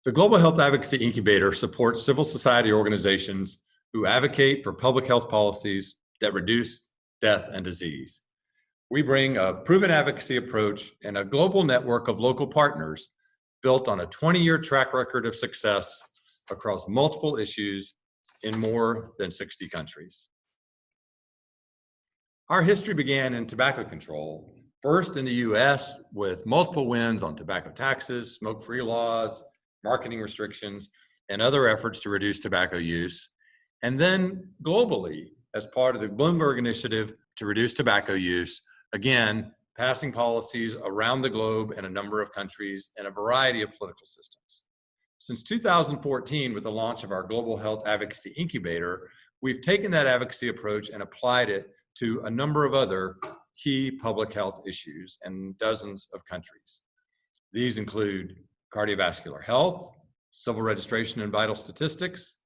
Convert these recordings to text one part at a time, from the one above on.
The Global Health Advocacy Incubator supports civil society organizations who advocate for public health policies that reduce death and disease. We bring a proven advocacy approach and a global network of local partners built on a 20-year track record of success across multiple issues in more than 60 countries. Our history began in tobacco control, first in the US with multiple wins on tobacco taxes, smoke-free laws, marketing restrictions, and other efforts to reduce tobacco use, and then globally as part of the Bloomberg Initiative to reduce tobacco use, again, passing policies around the globe in a number of countries and a variety of political systems. Since 2014, with the launch of our Global Health Advocacy Incubator, we've taken that advocacy approach and applied it to a number of other key public health issues in dozens of countries. These include cardiovascular health, civil registration and vital statistics,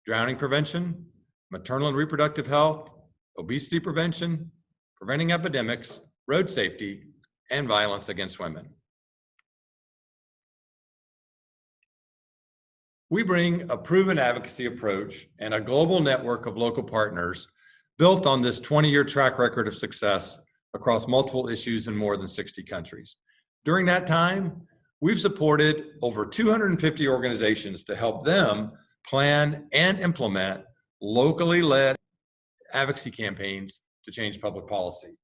drowning prevention, maternal and reproductive health, obesity prevention, preventing epidemics, road safety, and violence against women. We bring a proven advocacy approach and a global network of local partners built on this 20-year track record of success across multiple issues in more than 60 countries. During that time, we've supported over 250 organizations to help them plan and implement locally led advocacy campaigns to change public policy.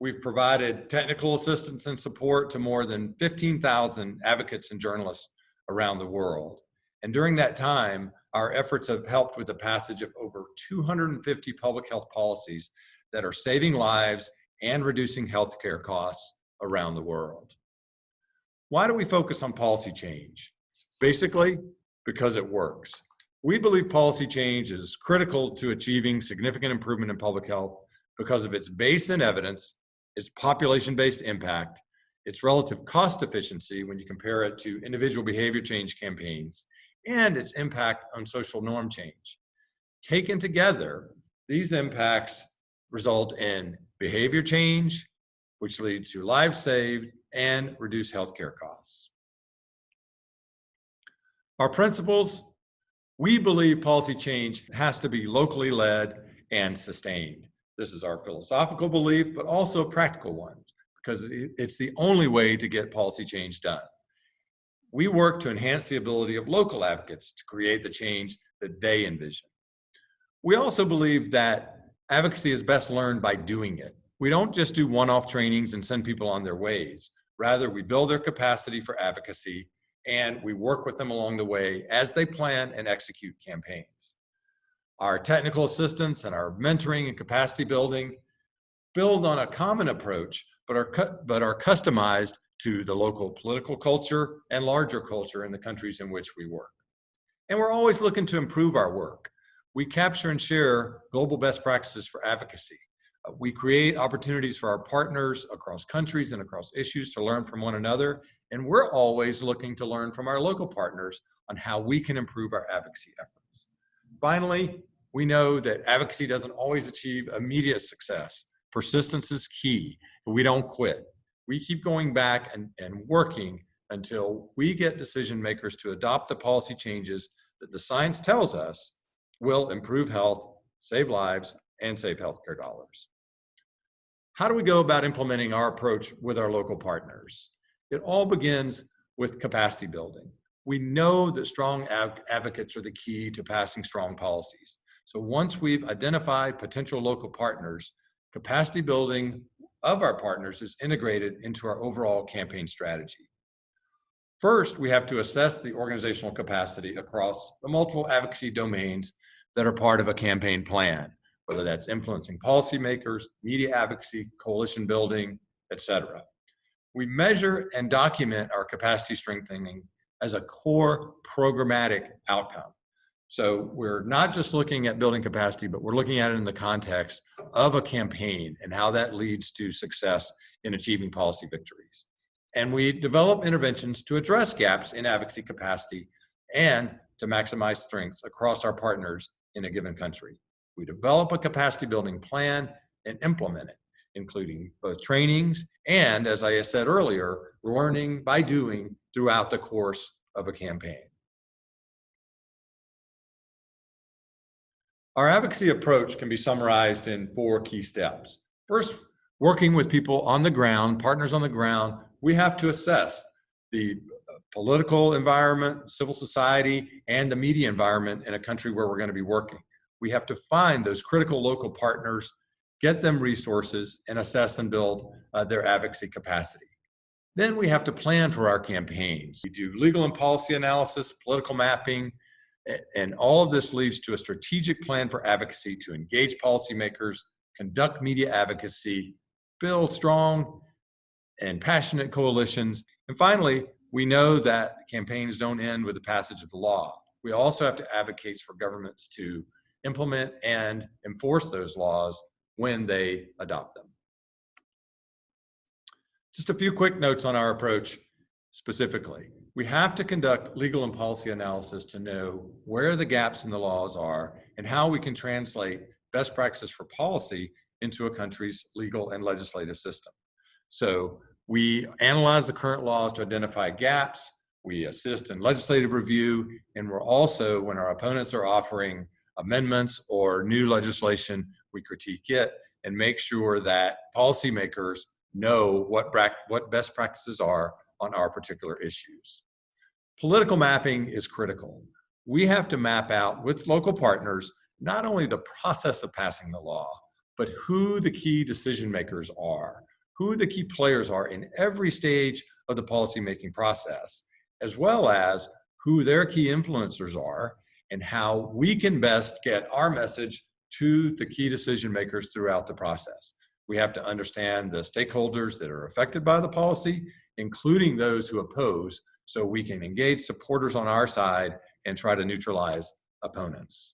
We've provided technical assistance and support to more than 15,000 advocates and journalists around the world. And during that time, our efforts have helped with the passage of over 250 public health policies that are saving lives and reducing healthcare costs around the world. Why do we focus on policy change? Basically, because it works. We believe policy change is critical to achieving significant improvement in public health because of its base in evidence, its population-based impact, its relative cost efficiency when you compare it to individual behavior change campaigns, and its impact on social norm change. Taken together, these impacts result in behavior change, which leads to lives saved and reduced healthcare costs. Our principles: we believe policy change has to be locally led and sustained. This is our philosophical belief, but also a practical one, because it's the only way to get policy change done. We work to enhance the ability of local advocates to create the change that they envision. We also believe that advocacy is best learned by doing it. We don't just do one-off trainings and send people on their ways. Rather, we build their capacity for advocacy, and we work with them along the way as they plan and execute campaigns. Our technical assistance and our mentoring and capacity building build on a common approach, but are customized to the local political culture and larger culture in the countries in which we work. And we're always looking to improve our work. We capture and share global best practices for advocacy. We create opportunities for our partners across countries and across issues to learn from one another. And we're always looking to learn from our local partners on how we can improve our advocacy efforts. Finally, we know that advocacy doesn't always achieve immediate success. Persistence is key, and we don't quit. We keep going back and working until we get decision makers to adopt the policy changes that the science tells us will improve health, save lives, and save healthcare dollars. How do we go about implementing our approach with our local partners? It all begins with capacity building. We know that strong advocates are the key to passing strong policies. So once we've identified potential local partners, capacity building of our partners is integrated into our overall campaign strategy. First, we have to assess the organizational capacity across the multiple advocacy domains that are part of a campaign plan, whether that's influencing policymakers, media advocacy, coalition building, etc. We measure and document our capacity strengthening as a core programmatic outcome. So we're not just looking at building capacity, but we're looking at it in the context of a campaign and how that leads to success in achieving policy victories. And we develop interventions to address gaps in advocacy capacity and to maximize strengths across our partners in a given country. We develop a capacity building plan and implement it, including both trainings and, as I said earlier, learning by doing throughout the course of a campaign. Our advocacy approach can be summarized in 4 key steps. First, working with people on the ground, partners on the ground, we have to assess the political environment, civil society, and the media environment in a country where we're going to be working. We have to find those critical local partners, get them resources, and assess and build their advocacy capacity. Then we have to plan for our campaigns. We do legal and policy analysis, political mapping, and all of this leads to a strategic plan for advocacy to engage policymakers, conduct media advocacy, build strong and passionate coalitions. And finally, we know that campaigns don't end with the passage of the law. We also have to advocate for governments to implement and enforce those laws when they adopt them. Just a few quick notes on our approach specifically. We have to conduct legal and policy analysis to know where the gaps in the laws are and how we can translate best practices for policy into a country's legal and legislative system. So we analyze the current laws to identify gaps, we assist in legislative review, and we're also, when our opponents are offering amendments or new legislation, we critique it and make sure that policymakers know what best practices are on our particular issues. Political mapping is critical. We have to map out with local partners not only the process of passing the law, but who the key decision makers are, who the key players are in every stage of the policymaking process, as well as who their key influencers are and how we can best get our message to the key decision makers throughout the process. We have to understand the stakeholders that are affected by the policy, including those who oppose, so we can engage supporters on our side and try to neutralize opponents.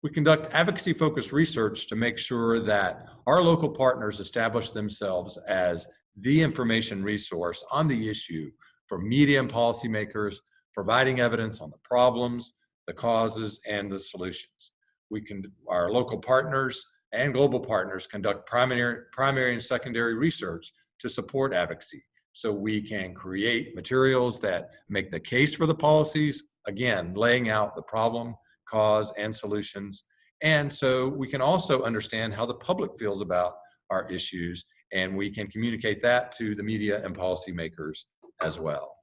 We conduct advocacy-focused research to make sure that our local partners establish themselves as the information resource on the issue for media and policymakers, providing evidence on the problems, the causes, and the solutions. Our local partners and global partners conduct primary and secondary research to support advocacy. So we can create materials that make the case for the policies, again, laying out the problem, cause, and solutions. And so we can also understand how the public feels about our issues, and we can communicate that to the media and policymakers as well.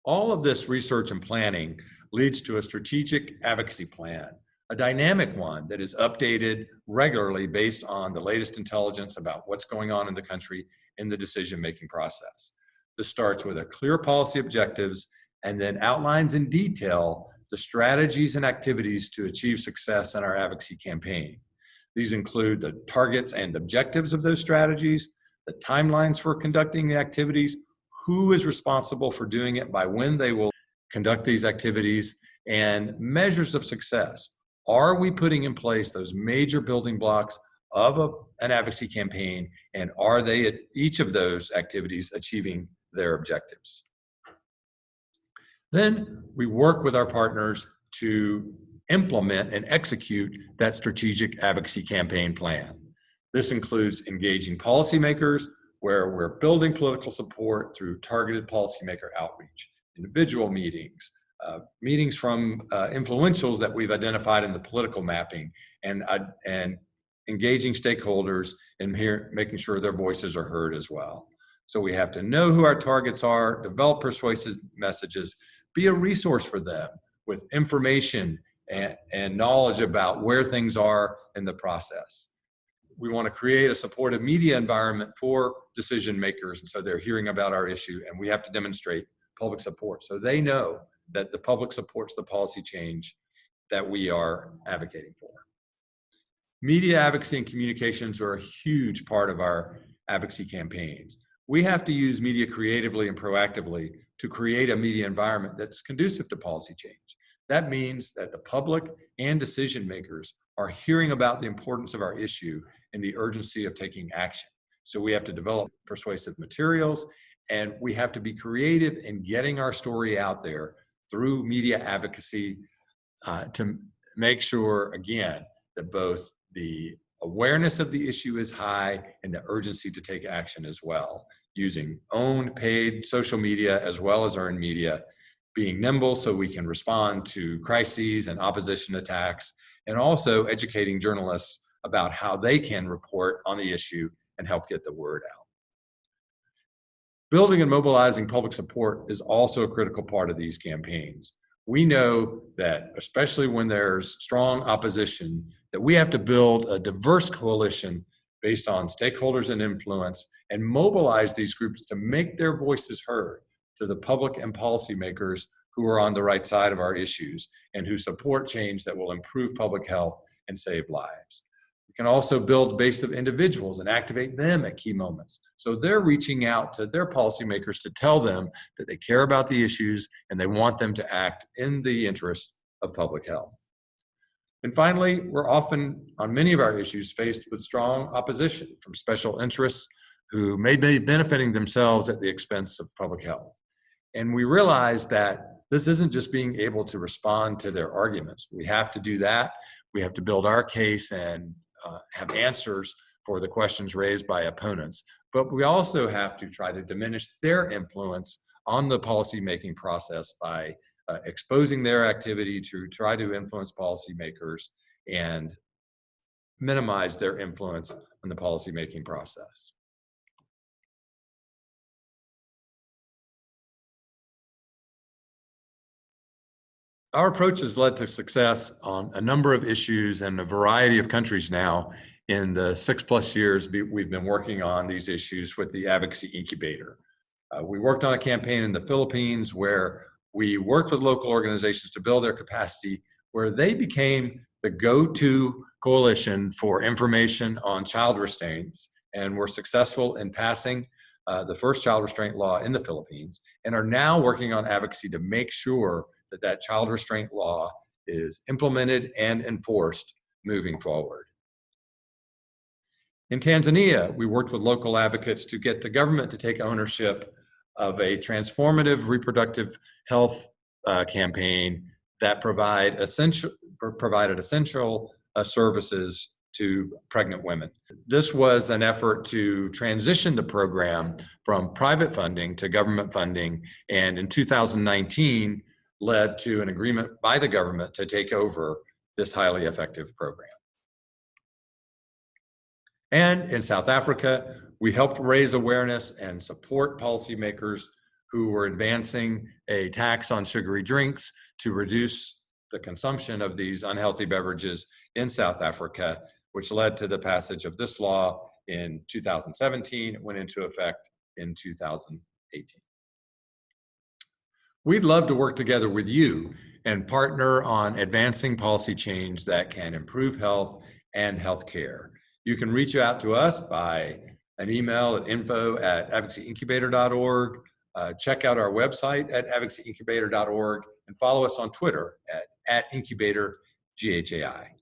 All of this research and planning leads to a strategic advocacy plan, a dynamic one that is updated regularly based on the latest intelligence about what's going on in the country in the decision-making process. This starts with a clear policy objectives and then outlines in detail the strategies and activities to achieve success in our advocacy campaign. These include the targets and objectives of those strategies, the timelines for conducting the activities, who is responsible for doing it, by when they will conduct these activities, and measures of success. Are we putting in place those major building blocks of an advocacy campaign, and are they at each of those activities achieving their objectives? Then we work with our partners to implement and execute that strategic advocacy campaign plan. This includes engaging policymakers, where we're building political support through targeted policymaker outreach, individual meetings, meetings from influentials that we've identified in the political mapping, and engaging stakeholders and making sure their voices are heard as well. So we have to know who our targets are, develop persuasive messages, be a resource for them with information and knowledge about where things are in the process. We want to create a supportive media environment for decision makers, and so they're hearing about our issue, and we have to demonstrate public support so they know that the public supports the policy change that we are advocating for. Media advocacy and communications are a huge part of our advocacy campaigns. We have to use media creatively and proactively to create a media environment that's conducive to policy change. That means that the public and decision makers are hearing about the importance of our issue and the urgency of taking action. So we have to develop persuasive materials, and we have to be creative in getting our story out there through media advocacy to make sure, again, that both the awareness of the issue is high and the urgency to take action as well, using owned, paid social media as well as earned media being nimble so we can respond to crises and opposition attacks, and also educating journalists about how they can report on the issue and help get the word out. Building and mobilizing public support is also a critical part of these campaigns. We know that, especially when there's strong opposition, that we have to build a diverse coalition based on stakeholders and influence and mobilize these groups to make their voices heard to the public and policymakers who are on the right side of our issues and who support change that will improve public health and save lives. We can also build a base of individuals and activate them at key moments. So they're reaching out to their policymakers to tell them that they care about the issues and they want them to act in the interest of public health. And finally, we're often, on many of our issues, faced with strong opposition from special interests who may be benefiting themselves at the expense of public health. And we realize that this isn't just being able to respond to their arguments. We have to do that. We have to build our case and have answers for the questions raised by opponents. But we also have to try to diminish their influence on the policymaking process by exposing their activity to try to influence policymakers and minimize their influence on the policymaking process. Our approach has led to success on a number of issues in a variety of countries now. In the 6+ years we've been working on these issues with the Advocacy Incubator. We worked on a campaign in the Philippines where we worked with local organizations to build their capacity, where they became the go-to coalition for information on child restraints, and were successful in passing the first child restraint law in the Philippines, and are now working on advocacy to make sure that that child restraint law is implemented and enforced moving forward. In Tanzania, we worked with local advocates to get the government to take ownership of a transformative reproductive health campaign that provided essential services to pregnant women. This was an effort to transition the program from private funding to government funding, and in 2019 led to an agreement by the government to take over this highly effective program. And in South Africa, we helped raise awareness and support policymakers who were advancing a tax on sugary drinks to reduce the consumption of these unhealthy beverages in South Africa, which led to the passage of this law in 2017. It went into effect in 2018. We'd love to work together with you and partner on advancing policy change that can improve health and healthcare. You can reach out to us by an email at info@advocacyincubator.org. Check out our website at advocacyincubator.org and follow us on Twitter at @incubator GHAI.